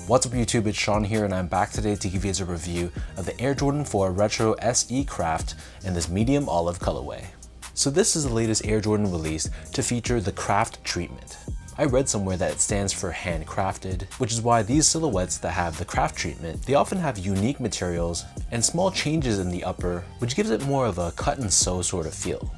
What's up YouTube, it's Sean here and I'm back today to give you a review of the Air Jordan 4 Retro SE Craft in this medium olive colorway. So this is the latest Air Jordan release to feature the craft treatment. I read somewhere that it stands for handcrafted, which is why these silhouettes that have the craft treatment, they often have unique materials and small changes in the upper, which gives it more of a cut and sew sort of feel.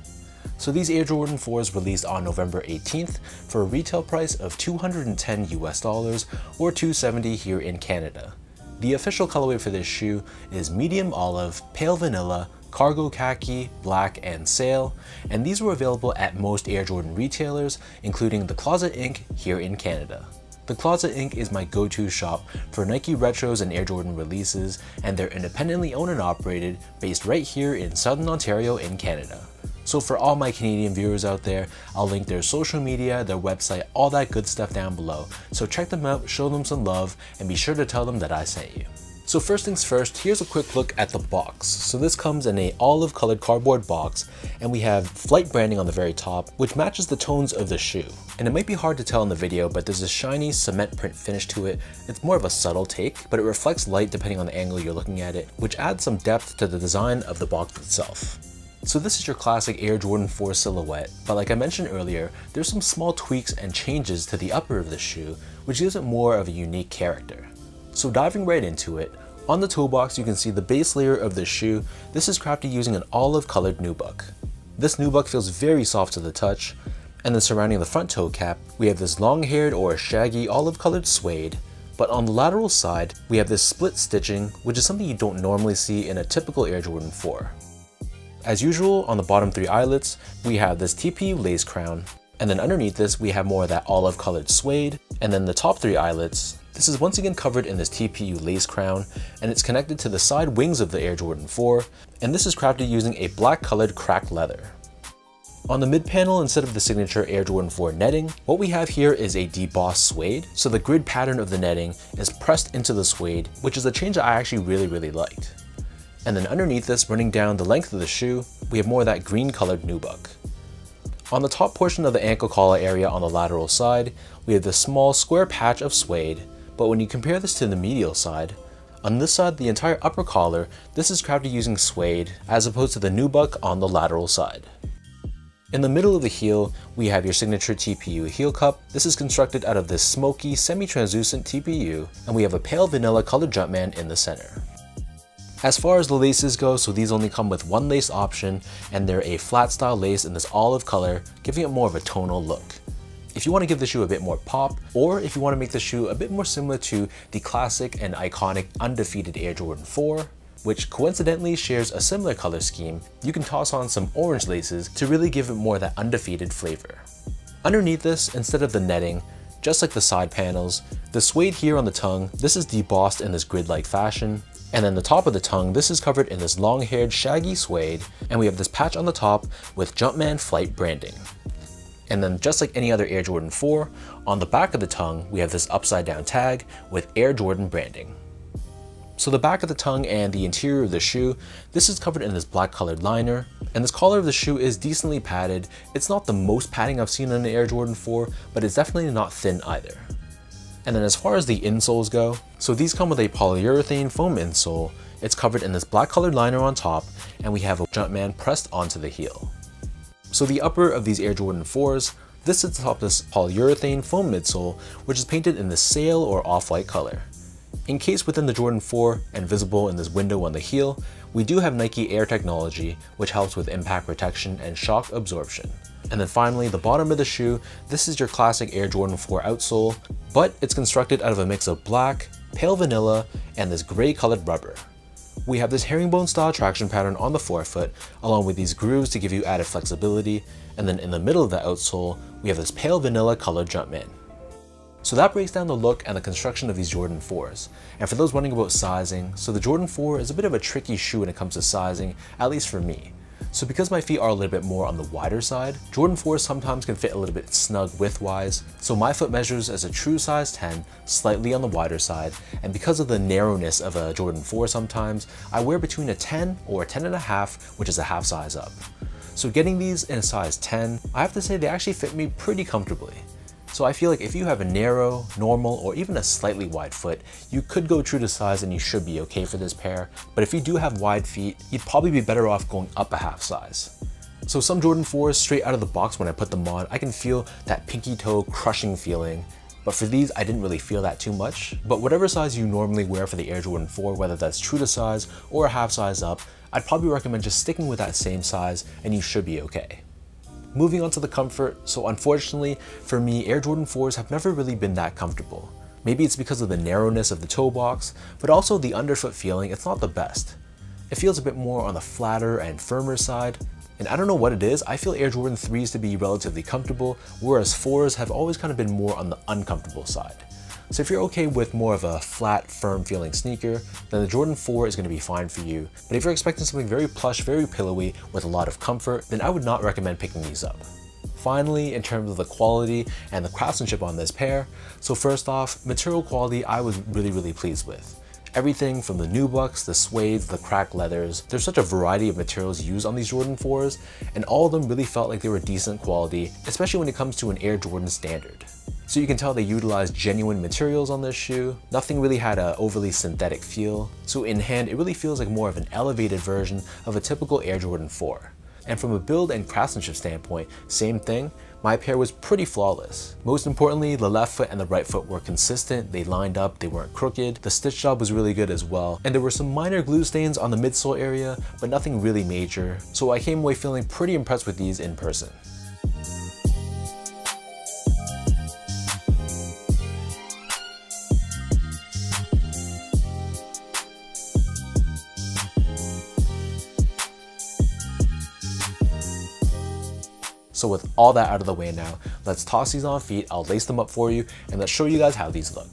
So these Air Jordan 4s released on November 18th for a retail price of $210 US or $270 here in Canada. The official colorway for this shoe is medium olive, pale vanilla, cargo khaki, black, and sail, and these were available at most Air Jordan retailers, including the Closet Inc. here in Canada. The Closet Inc. is my go-to shop for Nike Retros and Air Jordan releases, and they're independently owned and operated, based right here in Southern Ontario in Canada. So for all my Canadian viewers out there, I'll link their social media, their website, all that good stuff down below. So check them out, show them some love, and be sure to tell them that I sent you. So first things first, here's a quick look at the box. So this comes in a olive colored cardboard box, and we have Flight branding on the very top, which matches the tones of the shoe. And it might be hard to tell in the video, but there's a shiny cement print finish to it. It's more of a subtle take, but it reflects light depending on the angle you're looking at it, which adds some depth to the design of the box itself. So this is your classic Air Jordan 4 silhouette, but like I mentioned earlier, there's some small tweaks and changes to the upper of the shoe, which gives it more of a unique character. So diving right into it, on the toe box you can see the base layer of the shoe. This is crafted using an olive colored nubuck. This nubuck feels very soft to the touch, and then surrounding the front toe cap, we have this long-haired or shaggy olive colored suede. But on the lateral side, we have this split stitching, which is something you don't normally see in a typical Air Jordan 4. As usual, on the bottom three eyelets, we have this TPU lace crown, and then underneath this we have more of that olive colored suede, and then the top three eyelets, this is once again covered in this TPU lace crown, and it's connected to the side wings of the Air Jordan 4, and this is crafted using a black colored cracked leather. On the mid panel, instead of the signature Air Jordan 4 netting, what we have here is a debossed suede, so the grid pattern of the netting is pressed into the suede, which is a change that I actually really liked. And then underneath this, running down the length of the shoe, we have more of that green colored nubuck. On the top portion of the ankle collar area on the lateral side, we have this small square patch of suede, but when you compare this to the medial side, on this side, the entire upper collar, this is crafted using suede, as opposed to the nubuck on the lateral side. In the middle of the heel, we have your signature TPU heel cup. This is constructed out of this smoky, semi-translucent TPU, and we have a pale vanilla colored Jumpman in the center. As far as the laces go, so these only come with one lace option, and they're a flat style lace in this olive color, giving it more of a tonal look. If you want to give the shoe a bit more pop, or if you want to make the shoe a bit more similar to the classic and iconic undefeated Air Jordan 4, which coincidentally shares a similar color scheme, you can toss on some orange laces to really give it more of that undefeated flavor. Underneath this, instead of the netting, just like the side panels, the suede here on the tongue, this is debossed in this grid-like fashion. And then the top of the tongue, this is covered in this long-haired shaggy suede, and we have this patch on the top with Jumpman Flight branding. And then just like any other Air Jordan 4, on the back of the tongue, we have this upside down tag with Air Jordan branding. So the back of the tongue and the interior of the shoe, this is covered in this black colored liner, and this collar of the shoe is decently padded. It's not the most padding I've seen on an Air Jordan 4, but it's definitely not thin either. And then as far as the insoles go, so these come with a polyurethane foam insole. It's covered in this black colored liner on top, and we have a Jumpman pressed onto the heel. So the upper of these Air Jordan 4s, this sits atop this polyurethane foam midsole, which is painted in the sail or off-white color. Encased within the Jordan 4 and visible in this window on the heel, we do have Nike Air technology, which helps with impact protection and shock absorption. And then finally, the bottom of the shoe, this is your classic Air Jordan 4 outsole, but it's constructed out of a mix of black, pale vanilla, and this gray colored rubber. We have this herringbone style traction pattern on the forefoot, along with these grooves to give you added flexibility, and then in the middle of the outsole, we have this pale vanilla colored Jumpman. So that breaks down the look and the construction of these Jordan 4s. And for those wondering about sizing, so the Jordan 4 is a bit of a tricky shoe when it comes to sizing, at least for me. So because my feet are a little bit more on the wider side, Jordan 4s sometimes can fit a little bit snug width-wise, so my foot measures as a true size 10, slightly on the wider side, and because of the narrowness of a Jordan 4 sometimes, I wear between a 10 or a 10.5, which is a half size up. So getting these in a size 10, I have to say they actually fit me pretty comfortably. So I feel like if you have a narrow, normal, or even a slightly wide foot, you could go true to size and you should be okay for this pair. But if you do have wide feet, you'd probably be better off going up a half size. So some Jordan 4s straight out of the box, when I put them on, I can feel that pinky toe crushing feeling. But for these, I didn't really feel that too much. But whatever size you normally wear for the Air Jordan 4, whether that's true to size or a half size up, I'd probably recommend just sticking with that same size and you should be okay. Moving on to the comfort, so unfortunately for me, Air Jordan 4s have never really been that comfortable. Maybe it's because of the narrowness of the toe box, but also the underfoot feeling, it's not the best. It feels a bit more on the flatter and firmer side, and I don't know what it is, I feel Air Jordan 3s to be relatively comfortable, whereas 4s have always kind of been more on the uncomfortable side. So if you're okay with more of a flat, firm feeling sneaker, then the Jordan 4 is going to be fine for you. But if you're expecting something very plush, very pillowy, with a lot of comfort, then I would not recommend picking these up. Finally, in terms of the quality and the craftsmanship on this pair, so first off, material quality I was really pleased with. Everything from the nubucks, the suedes, the cracked leathers, there's such a variety of materials used on these Jordan 4s, and all of them really felt like they were decent quality, especially when it comes to an Air Jordan standard. So you can tell they utilized genuine materials on this shoe. Nothing really had an overly synthetic feel. So in hand, it really feels like more of an elevated version of a typical Air Jordan 4. And from a build and craftsmanship standpoint, same thing, my pair was pretty flawless. Most importantly, the left foot and the right foot were consistent, they lined up, they weren't crooked. The stitch job was really good as well. And there were some minor glue stains on the midsole area, but nothing really major. So I came away feeling pretty impressed with these in person. So with all that out of the way now, let's toss these on feet, I'll lace them up for you, and let's show you guys how these look.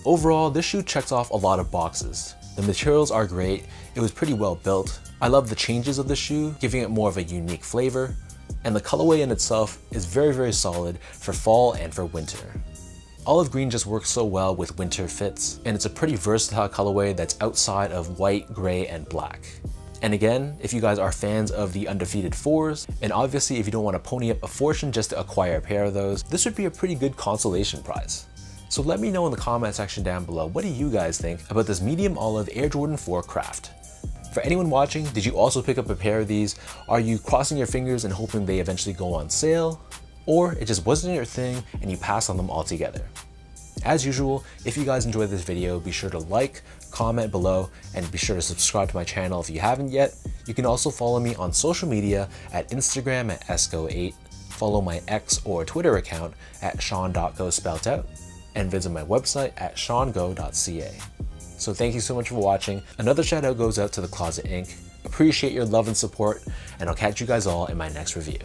Overall, this shoe checks off a lot of boxes. The materials are great, it was pretty well built. I love the changes of the shoe, giving it more of a unique flavor. And the colorway in itself is very solid for fall and for winter. Olive green just works so well with winter fits, and it's a pretty versatile colorway that's outside of white, gray, and black. And again, if you guys are fans of the undefeated 4s, and obviously if you don't want to pony up a fortune just to acquire a pair of those, this would be a pretty good consolation prize. So let me know in the comment section down below, what do you guys think about this medium olive Air Jordan 4 Craft? For anyone watching, did you also pick up a pair of these? Are you crossing your fingers and hoping they eventually go on sale? Or it just wasn't your thing and you passed on them altogether? As usual, if you guys enjoyed this video, be sure to like, comment below, and be sure to subscribe to my channel if you haven't yet. You can also follow me on social media at Instagram at esco8, follow my X or Twitter account at sean.go spelt out, and visit my website at seango.ca. So thank you so much for watching. Another shout out goes out to The Closet Inc. Appreciate your love and support, and I'll catch you guys all in my next review.